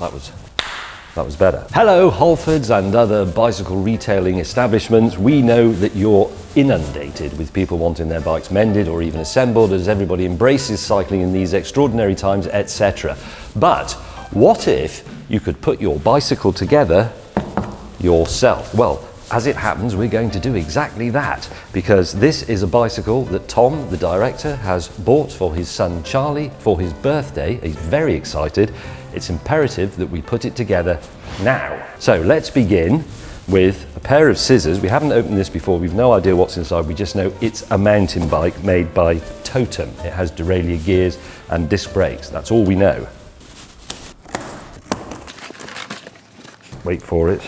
That was better. Hello, Halfords and other bicycle retailing establishments. We know that you're inundated with people wanting their bikes mended or even assembled as everybody embraces cycling in these extraordinary times, etc. But what if you could put your bicycle together yourself? Well, as it happens, we're going to do exactly that, because this is a bicycle that Tom, the director, has bought for his son Charlie for his birthday. He's very excited. It's imperative that we put it together now. So let's begin with a pair of scissors. We haven't opened this before. We've no idea what's inside. We just know it's a mountain bike made by Totem. It has derailleur gears and disc brakes. That's all we know. Wait for it.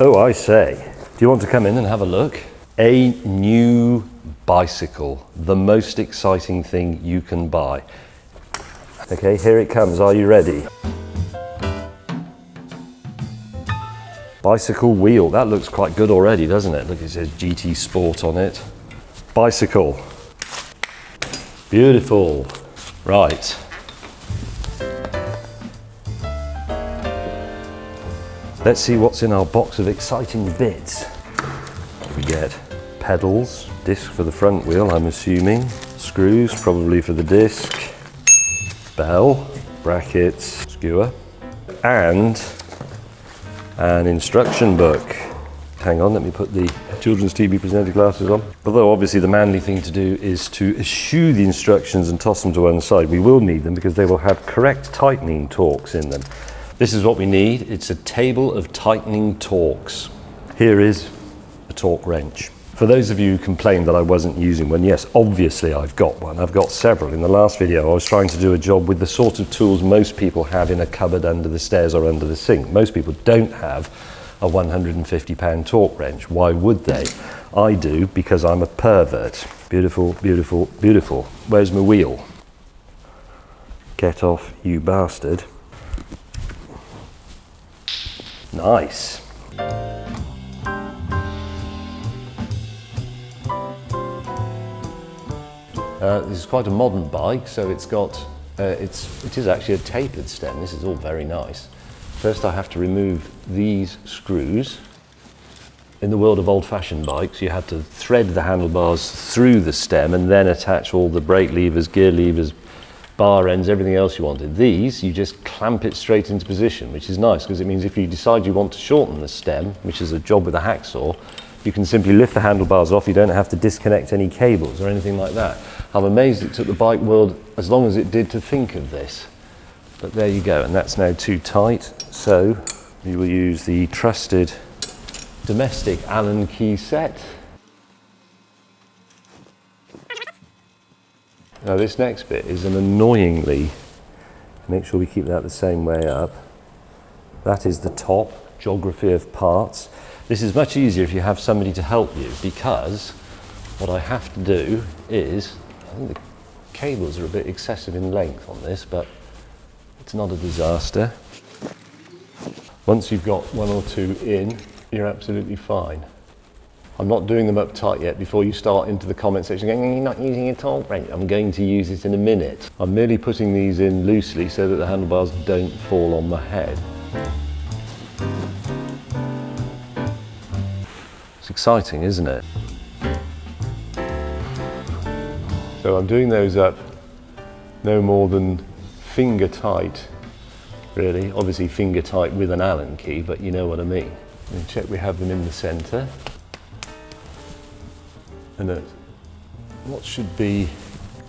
Oh, I say. Do you want to come in and have a look? A new bicycle, the most exciting thing you can buy. Okay, here it comes. Are you ready? Bicycle wheel. That looks quite good already, doesn't it? Look, it says GT Sport on it. Bicycle. Beautiful. Right. Let's see what's in our box of exciting bits. We get pedals, disc for the front wheel, I'm assuming. Screws, probably for the disc. Bell, brackets, skewer, and an instruction book. Hang on, let me put the children's TV presenter glasses on. Although obviously the manly thing to do is to eschew the instructions and toss them to one side. We will need them because they will have correct tightening torques in them. This is what we need. It's a table of tightening torques. Here is a torque wrench. For those of you who complained that I wasn't using one, yes, obviously I've got one. I've got several. In the last video, I was trying to do a job with the sort of tools most people have in a cupboard under the stairs or under the sink. Most people don't have a £150 torque wrench. Why would they? I do, because I'm a pervert. Beautiful, beautiful, beautiful. Where's my wheel? Get off, you bastard. Nice. This is quite a modern bike, so it's got, it is actually a tapered stem. This is all very nice. First I have to remove these screws. In the world of old-fashioned bikes, you had to thread the handlebars through the stem and then attach all the brake levers, gear levers, bar ends, everything else you wanted. These, you just clamp it straight into position, which is nice because it means if you decide you want to shorten the stem, which is a job with a hacksaw, you can simply lift the handlebars off. You don't have to disconnect any cables or anything like that. I'm amazed it took the bike world as long as it did to think of this. But there you go, and that's now too tight. So we will use the trusted domestic Allen key set. Now this next bit is an annoyingly, make sure we keep that the same way up. That is the top, geography of parts. This is much easier if you have somebody to help you, because what I have to do is, I think the cables are a bit excessive in length on this, but it's not a disaster. Once you've got one or two in, you're absolutely fine. I'm not doing them up tight yet before you start into the comment section going, you're not using a torque wrench. I'm going to use it in a minute. I'm merely putting these in loosely so that the handlebars don't fall on my head. It's exciting, isn't it? So I'm doing those up no more than finger tight, really. Obviously finger tight with an Allen key, but you know what I mean. And check we have them in the center. And at what should be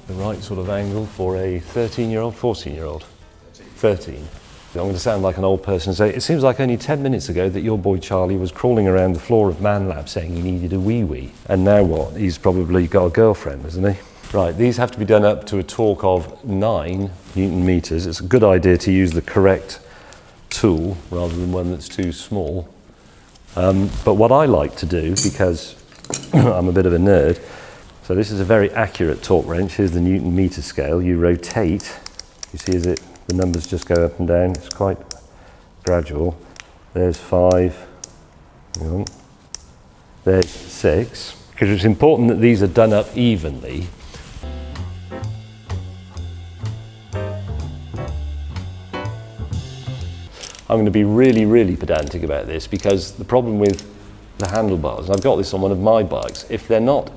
the right sort of angle for a 13-year-old, 14-year-old? 13. I'm going to sound like an old person and say, it seems like only 10 minutes ago that your boy Charlie was crawling around the floor of Man Lab saying he needed a wee-wee. And now what? He's probably got a girlfriend, hasn't he? Right, these have to be done up to a torque of 9 Newton meters. It's a good idea to use the correct tool rather than one that's too small. But what I like to do, because I'm a bit of a nerd, so this is a very accurate torque wrench. Here's the Newton meter scale. You rotate, you see as the numbers just go up and down. It's quite gradual. There's 5, there's 6. Because it's important that these are done up evenly. I'm going to be really, really pedantic about this, because the problem with the handlebars, and I've got this on one of my bikes, if they're not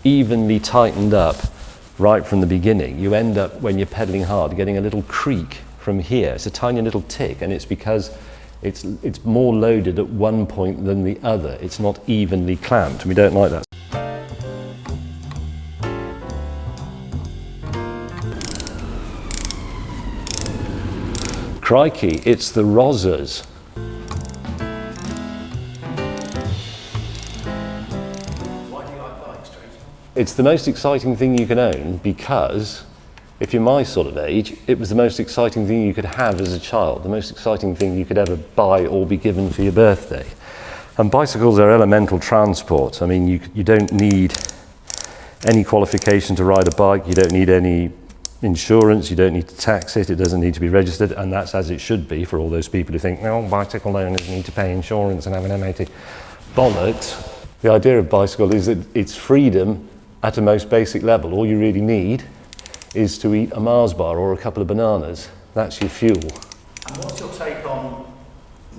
evenly tightened up right from the beginning, you end up, when you're pedaling hard, getting a little creak from here. It's a tiny little tick, and it's because it's more loaded at one point than the other. It's not evenly clamped, and we don't like that. Crikey, it's the rozzers. Why do you like bikes, Tracy? It's the most exciting thing you can own, because if you're my sort of age, it was the most exciting thing you could have as a child, the most exciting thing you could ever buy or be given for your birthday. And bicycles are elemental transport. I mean, you don't need any qualification to ride a bike, you don't need any insurance, you don't need to tax it, it doesn't need to be registered, and that's as it should be for all those people who think, no, bicycle owners need to pay insurance and have an MOT. Bollocks. The idea of bicycle is that it's freedom at a most basic level. All you really need is to eat a Mars bar or a couple of bananas. That's your fuel. And what's your take on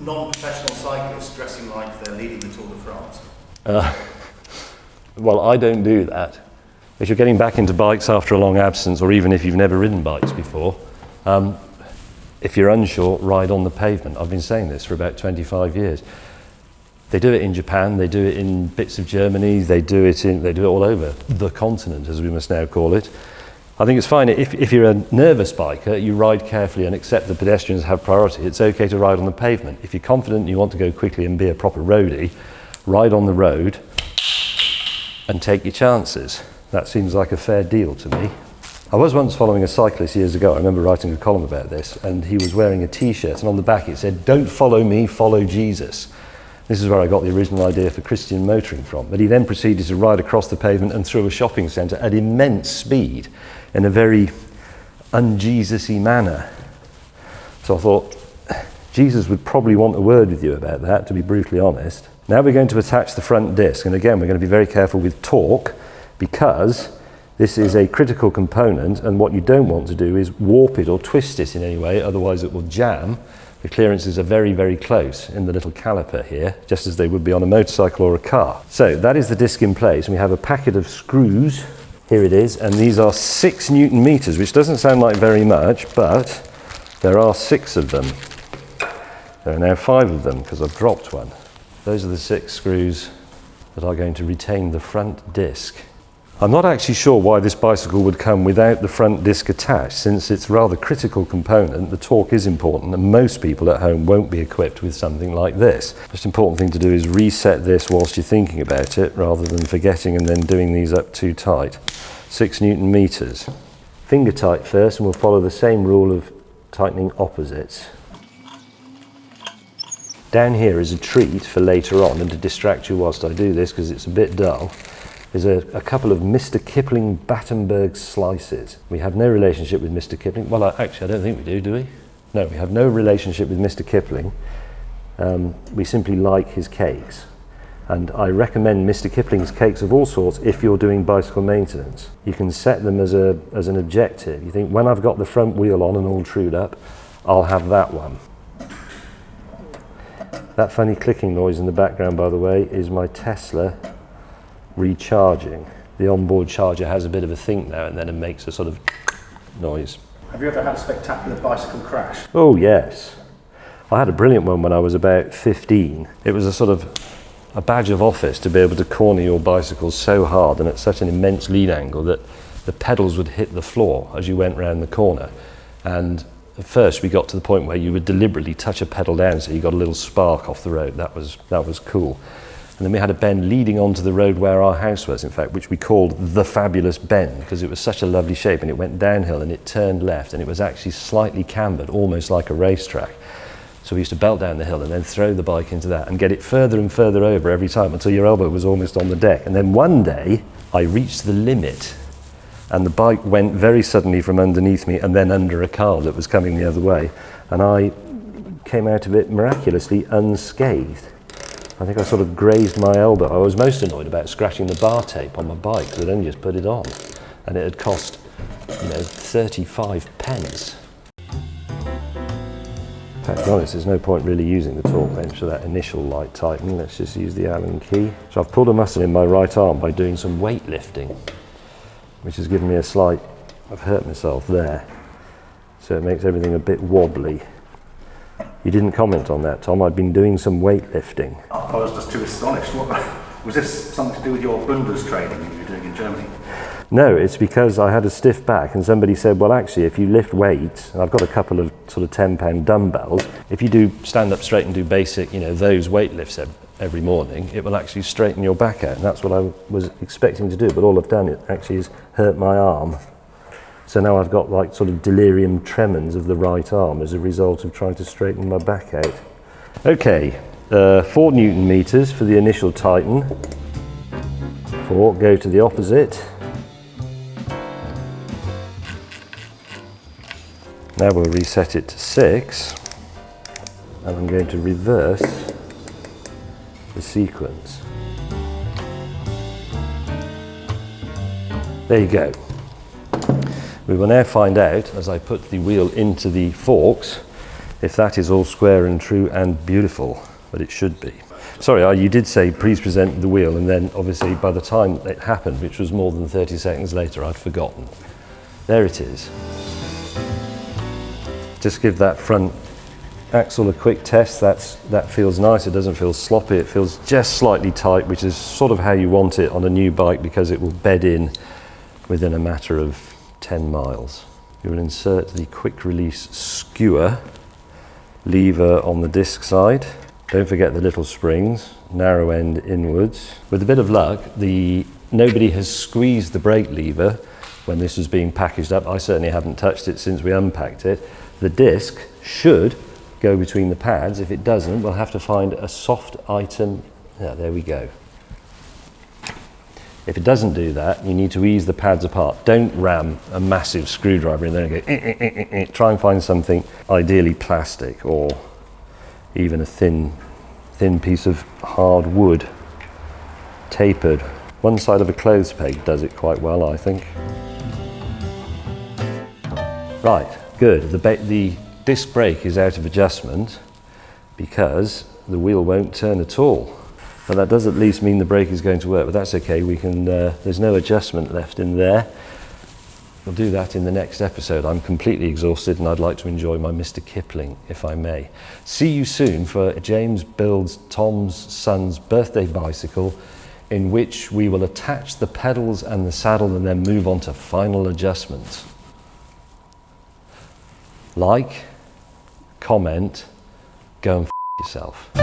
non-professional cyclists dressing like they're leading the Tour de France? Well, I don't do that. If you're getting back into bikes after a long absence, or even if you've never ridden bikes before, if you're unsure, ride on the pavement. I've been saying this for about 25 years. They do it in Japan, they do it in bits of Germany, they do it all over the continent, as we must now call it. I think it's fine. If you're a nervous biker, you ride carefully and accept that pedestrians have priority. It's okay to ride on the pavement. If you're confident and you want to go quickly and be a proper roadie, ride on the road and take your chances. That seems like a fair deal to me. I was once following a cyclist years ago. I remember writing a column about this, and he was wearing a t-shirt, and on the back it said, "Don't follow me, follow Jesus." This is where I got the original idea for Christian motoring from. But he then proceeded to ride across the pavement and through a shopping centre at immense speed in a very un-Jesus-y manner. So I thought, Jesus would probably want a word with you about that, to be brutally honest. Now we're going to attach the front disc, and again we're going to be very careful with torque, because this is a critical component, and what you don't want to do is warp it or twist it in any way, otherwise it will jam. The clearances are very, very close in the little caliper here, just as they would be on a motorcycle or a car. So that is the disc in place, and we have a packet of screws. Here it is, and these are 6 Newton meters, which doesn't sound like very much, but there are 6 of them. There are now 5 of them, because I've dropped one. Those are the 6 screws that are going to retain the front disc. I'm not actually sure why this bicycle would come without the front disc attached, since it's a rather critical component. The torque is important, and most people at home won't be equipped with something like this. The most important thing to do is reset this whilst you're thinking about it, rather than forgetting and then doing these up too tight. 6 Newton meters. Finger tight first, and we'll follow the same rule of tightening opposites. Down here is a treat for later on, and to distract you whilst I do this, because it's a bit dull, is a couple of Mr. Kipling Battenberg slices. We have no relationship with Mr. Kipling. Well, actually, I don't think we do we? No, we have no relationship with Mr. Kipling. We simply like his cakes. And I recommend Mr. Kipling's cakes of all sorts if you're doing bicycle maintenance. You can set them as an objective. You think, when I've got the front wheel on and all trued up, I'll have that one. That funny clicking noise in the background, by the way, is my Tesla recharging. The onboard charger has a bit of a think now and then and makes a sort of noise. Have you ever had a spectacular bicycle crash? Oh yes. I had a brilliant one when I was about 15. It was a sort of a badge of office to be able to corner your bicycle so hard and at such an immense lead angle that the pedals would hit the floor as you went round the corner. And at first we got to the point where you would deliberately touch a pedal down so you got a little spark off the road. That was cool. And then we had a bend leading onto the road where our house was, in fact, which we called the Fabulous Bend, because it was such a lovely shape, and it went downhill and it turned left, and it was actually slightly cambered, almost like a racetrack. So we used to belt down the hill and then throw the bike into that and get it further and further over every time until your elbow was almost on the deck. And then one day I reached the limit, and the bike went very suddenly from underneath me and then under a car that was coming the other way, and I came out of it miraculously unscathed. I think I sort of grazed my elbow. I was most annoyed about scratching the bar tape on my bike, because I'd only just put it on, and it had cost, 35 pence. In fact, to be honest, there's no point really using the torque wrench for that initial light tighten. Let's just use the Allen key. So I've pulled a muscle in my right arm by doing some weight lifting, which has given me a slight, I've hurt myself there. So it makes everything a bit wobbly. You didn't comment on that, Tom. I'd been doing some weight lifting. I was just too astonished. Was this something to do with your Bundes training that you were doing in Germany? No, it's because I had a stiff back and somebody said, well, actually, if you lift weights, and I've got a couple of sort of 10-pound dumbbells, if you do stand up straight and do basic, you know, those weight lifts every morning, it will actually straighten your back out. And that's what I was expecting to do, but all I've done it actually is hurt my arm. So now I've got like sort of delirium tremens of the right arm as a result of trying to straighten my back out. Okay, 4 Newton meters for the initial tighten. 4, go to the opposite. Now we'll reset it to 6, and I'm going to reverse the sequence. There you go. We will now find out, as I put the wheel into the forks, if that is all square and true and beautiful, but it should be. Sorry, you did say please present the wheel, and then obviously by the time it happened, which was more than 30 seconds later, I'd forgotten. There it is. Just give that front axle a quick test. That feels nice. It doesn't feel sloppy. It feels just slightly tight, which is sort of how you want it on a new bike because it will bed in within a matter of 10 miles. You will insert the quick release skewer lever on the disc side. Don't forget the little springs, narrow end inwards. With a bit of luck, nobody has squeezed the brake lever when this was being packaged up. I certainly haven't touched it since we unpacked it. The disc should go between the pads. If it doesn't, we'll have to find a soft item. Yeah, there we go. If it doesn't do that, you need to ease the pads apart. Don't ram a massive screwdriver in there and go, Try and find something, ideally plastic or even a thin piece of hard wood, tapered. One side of a clothes peg does it quite well, I think. Right, good. The disc brake is out of adjustment because the wheel won't turn at all. But that does at least mean the brake is going to work, but that's okay. We can. There's no adjustment left in there. We'll do that in the next episode. I'm completely exhausted and I'd like to enjoy my Mr. Kipling, if I may. See you soon for James builds Tom's son's birthday bicycle, in which we will attach the pedals and the saddle and then move on to final adjustments. Like, comment, go and f*** yourself.